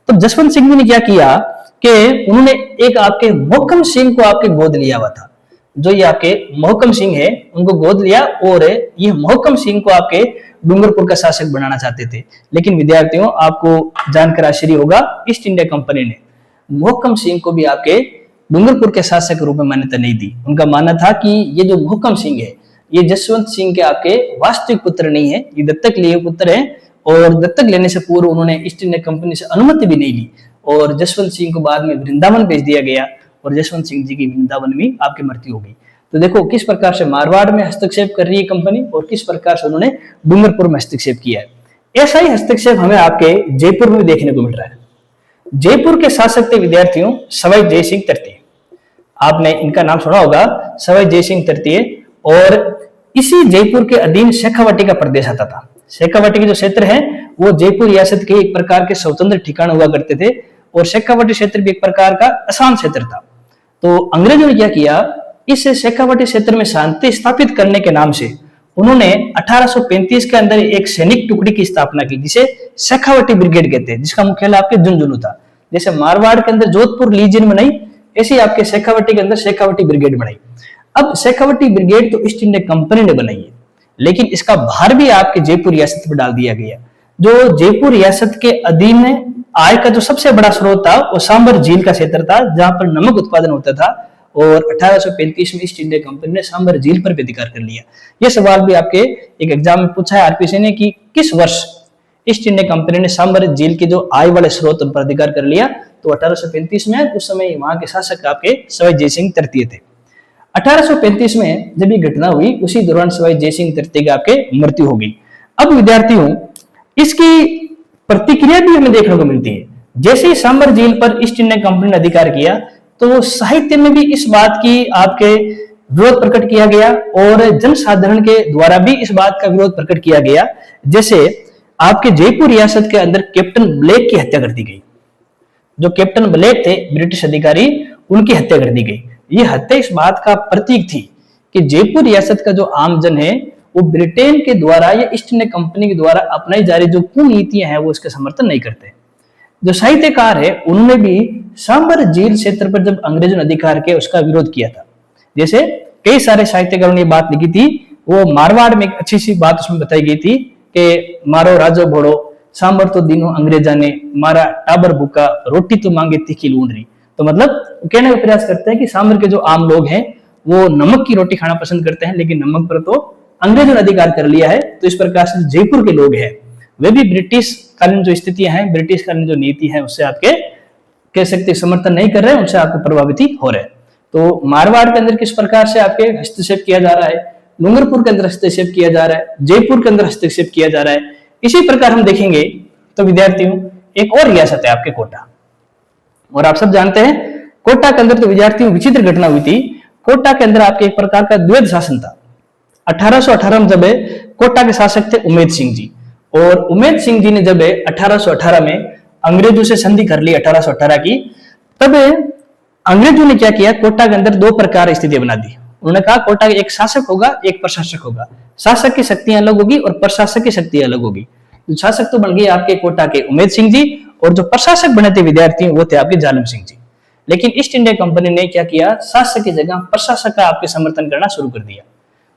तो जसवंत सिंह जी ने क्या किया कि उन्होंने एक आपके मोहकम सिंह को आपके गोद लिया हुआ था। जो ये आपके मोहकम सिंह है उनको गोद लिया और ये मोहकम सिंह को आपके डूंगरपुर का शासक बनाना चाहते थे। लेकिन विद्यार्थियों आपको जानकर आश्चर्य होगा, ईस्ट इंडिया कंपनी ने मोहकम सिंह को भी आपके डूंगरपुर के शासक के रूप में मान्यता नहीं दी। उनका मानना था कि ये जो मोहकम सिंह है ये जसवंत सिंह के आपके वास्तविक पुत्र नहीं है, ये दत्तक लिए पुत्र है और दत्तक लेने से पूर्व उन्होंने ईस्ट इंडिया कंपनी से अनुमति भी नहीं ली और जसवंत सिंह को बाद में वृंदावन भेज दिया गया और जसवंत सिंह जी की वृंदावन में आपकी मृत्यु हो गई। तो देखो किस प्रकार से मारवाड़ में हस्तक्षेप कर रही है कंपनी और किस प्रकार से उन्होंने डूंगरपुर में हस्तक्षेप किया है। ऐसा ही हस्तक्षेप हमें आपके जयपुर में देखने को मिल रहा है। जयपुर के शासक थे विद्यार्थियों सवाई जय सिंह तृतीय, आपने इनका नाम सुना होगा सवाई जय सिंह तृतीय। और इसी जयपुर के अधीन शेखावाटी का प्रदेश आता था। शेखावाटी के जो क्षेत्र है वो जयपुर रियासत के एक प्रकार के स्वतंत्र ठिकाना हुआ करते थे और शेखावाटी क्षेत्र भी एक प्रकार का आसान क्षेत्र था। तो अंग्रेजों ने क्या किया, इस शेखावाटी क्षेत्र में शांति स्थापित करने के नाम से उन्होंने 1835 के अंदर एक सैनिक टुकड़ी की स्थापना की जिसे शेखावाटी ब्रिगेड कहते हैं, जिसका मुख्यालय आपके झुंझुनू था। जैसे मारवाड़ के अंदर जोधपुर लीजियन बनाई, ऐसे आपके शेखावाटी के अंदर शेखावाटी ब्रिगेड बनाई। अब शेखावाटी ब्रिगेड तो ईस्ट इंडिया कंपनी ने बनाई है, लेकिन इसका भार भी आपके जयपुर रियासत पर डाल दिया गया। जो जयपुर रियासत के अधीन आय का जो सबसे बड़ा स्रोत था वो सांबर झील का क्षेत्र था, जहां पर नमक उत्पादन होता था और 1835 में ईस्ट इंडिया कंपनी ने सांबर झील पर भी अधिकार कर लिया। यह सवाल भी आपके एक एग्जाम में पूछा है आरपीसी ने कि किस वर्ष ईस्ट इंडिया कंपनी ने सांबर झील के जो आय वाले स्रोत उन पर अधिकार कर लिया, तो 1835 में। उस समय वहां के शासक आपके सवाई जय सिंह तृतीय थे। 1835 में जब ये घटना हुई उसी दौरान सवाई जय सिंह तृतीय की आपके मृत्यु हो गई। अब विद्यार्थियों इसकी प्रतिक्रिया भी हमें देखने को मिलती है। जैसे ही सांबर झील पर ईस्ट इंडिया कंपनी ने अधिकार किया तो साहित्य में भी इस बात की आपके विरोध प्रकट किया गया और जनसाधारण के द्वारा भी इस बात का विरोध प्रकट किया गया। जैसे आपके जयपुर रियासत के अंदर कैप्टन ब्लेक की हत्या कर दी गई। जो कैप्टन ब्लेक थे ब्रिटिश अधिकारी, उनकी हत्या कर दी गई। ये हत्या इस बात का प्रतीक थी कि जयपुर रियासत का जो आमजन है वो ब्रिटेन के द्वारा या ईस्ट इंडिया कंपनी के द्वारा अपनाई जा रही जो कुनीतियां हैं वो इसका समर्थन नहीं करते। जो साहित्यकार है उन्होंने भी सांबर झील क्षेत्र पर जब अंग्रेजों ने अधिकार किया उसका विरोध किया था। जैसे कई सारे साहित्यकारों ने बात लिखी थी, वो मारवाड़ में एक अच्छी सी बात उसमें बताई गई थी कि मारो राजो भोड़ो सांबर तो दिनों अंग्रेजा ने मारा टाबर भूखा रोटी तो मांगे तीखी लूंडरी। तो मतलब कहने का प्रयास करते हैं कि सांबर के जो आम लोग हैं वो नमक की रोटी खाना पसंद करते हैं, लेकिन नमक पर तो अंग्रेजों ने अधिकार कर लिया है। तो इस प्रकार से जयपुर के लोग हैं वे भी ब्रिटिश कालीन जो स्थितियां हैं, ब्रिटिश कालीन जो नीति है उससे आपके कह सकते समर्थन नहीं कर रहे हैं, उनसे आपको प्रभावित हो रहे हैं। तो मारवाड़ के अंदर किस प्रकार से आपके हस्तक्षेप किया जा रहा है, डूंगरपुर के अंदर हस्तक्षेप किया जा रहा है, जयपुर के अंदर हस्तक्षेप किया जा रहा है। इसी प्रकार हम देखेंगे तो विद्यार्थियों एक और रियासत है आपके कोटा, और आप सब जानते हैं कोटा के अंदर तो विद्यार्थियों विचित्र घटना हुई थी। कोटा के अंदर आपके एक प्रकार का द्वैध शासन था। 1818 में जब कोटा के शासक थे उमेद सिंह जी, और उमेद सिंह जी ने जब 1818 में अंग्रेजों से संधि कर ली 1818 की, तब अंग्रेजों ने क्या किया, कोटा के अंदर दो प्रकार की स्थिति बना दी। उन्होंने कहा कोटा एक शासक होगा एक प्रशासक होगा, शासक की शक्तियां अलग होगी और प्रशासक की शक्तियां अलग होगी। जो शासक तो बन गए आपके कोटा के उमेद सिंह जी, और जो प्रशासक बने थे विद्यार्थी वो थे आपके जालम सिंह जी। लेकिन ईस्ट इंडिया कंपनी ने क्या किया, शासक की जगह प्रशासक का आपके समर्थन करना शुरू कर दिया।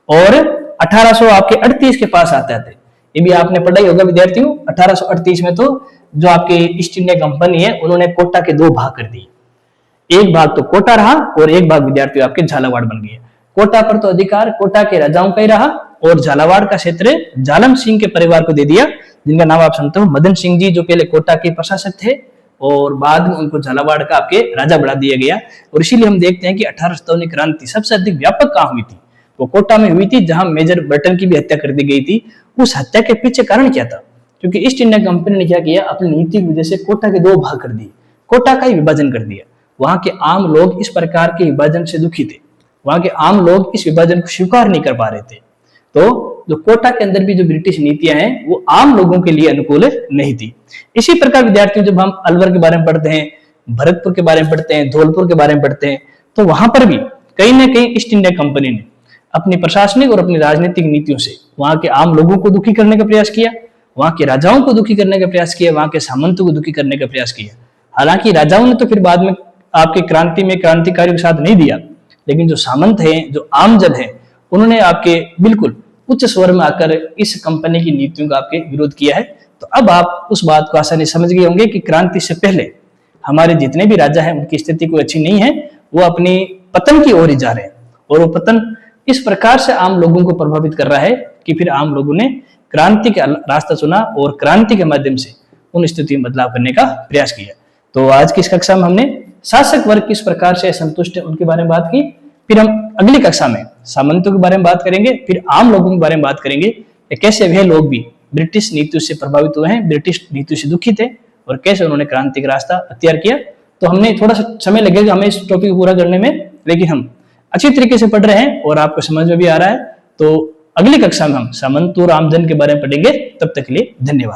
और 1838 के पास आता थे, ये भी आपने पढ़ा ही होगा विद्यार्थियों। 1838 में तो जो आपके ईस्ट इंडिया कंपनी है उन्होंने कोटा के दो भाग कर दिए, एक भाग तो कोटा रहा और एक भाग विद्यार्थियों आपके झालावाड़ बन गया। कोटा पर तो अधिकार कोटा के राजाओं का ही रहा और झालावाड़ का क्षेत्र जालम सिंह के परिवार को दे दिया, जिनका नाम आप सुनते हो मदन सिंह जी, जो पहले कोटा के प्रशासक थे और बाद में उनको झालावाड़ का आपके राजा बढ़ा दिया गया। और इसीलिए हम देखते हैं कि 1857 क्रांति सबसे अधिक व्यापक कहां हुई थी, वो कोटा में हुई थी, जहां मेजर बर्टन की भी हत्या कर दी गई थी। उस हत्या के पीछे कारण क्या था, क्योंकि ईस्ट इंडिया कंपनी ने क्या किया, अपनी नीति की वजह से कोटा के दो भाग कर दिए, कोटा का ही विभाजन कर दिया। वहां के आम लोग इस प्रकार के विभाजन से दुखी थे, वहां के आम लोग इस विभाजन को स्वीकार नहीं कर पा रहे थे। तो जो कोटा के अंदर भी जो ब्रिटिश नीतियां हैं वो आम लोगों के लिए अनुकूल नहीं थी। इसी प्रकार विद्यार्थियों जब हम अलवर के बारे में पढ़ते हैं, भरतपुर के बारे में पढ़ते हैं, धौलपुर के बारे में पढ़ते हैं, तो वहां पर भी कहीं ना कहीं ईस्ट इंडिया कंपनी ने अपनी प्रशासनिक और अपनी राजनीतिक नीतियों से वहां के आम लोगों को दुखी करने का प्रयास किया, वहां के राजाओं को दुखी करने का प्रयास किया, वहां के सामंतों को दुखी करने का प्रयास किया। हालांकि राजाओं ने तो फिर बाद में आपके क्रांति में क्रांतिकारियों के साथ नहीं दिया, लेकिन जो सामंत हैं, जो आमजन है, उन्होंने आपके बिल्कुल उच्च स्वर में आकर इस कंपनी की नीतियों का आपके विरोध किया है। तो अब आप उस बात को आसानी समझ गए होंगे कि क्रांति से पहले हमारे जितने भी राजा हैं उनकी स्थिति कोई अच्छी नहीं है, वो अपनी पतन की ओर ही जा रहे हैं। और वो पतन इस प्रकार से आम लोगों को प्रभावित कर रहा है कि फिर आम लोगों ने क्रांति का रास्ता चुना और क्रांति के माध्यम से उन स्थिति में बदलाव करने का प्रयास किया। तो आज की इस कक्षा में हमने शासक वर्ग किस प्रकार से असंतुष्ट है उनके बारे में बात की। फिर हम अगली कक्षा में सामंतों के बारे में बात करेंगे, फिर आम लोगों के बारे में बात करेंगे कि कैसे वह लोग भी ब्रिटिश नीतियों से प्रभावित हुए हैं, ब्रिटिश नीतियों से दुखी थे और कैसे उन्होंने क्रांति का रास्ता अख्तियार किया। तो हमने थोड़ा सा समय लगेगा हमें इस टॉपिक को पूरा करने में, लेकिन हम अच्छी तरीके से पढ़ रहे हैं और आपको समझ में भी आ रहा है। तो अगली कक्षा में हम सामंत और आमजन के बारे में पढ़ेंगे। तब तक के लिए धन्यवाद।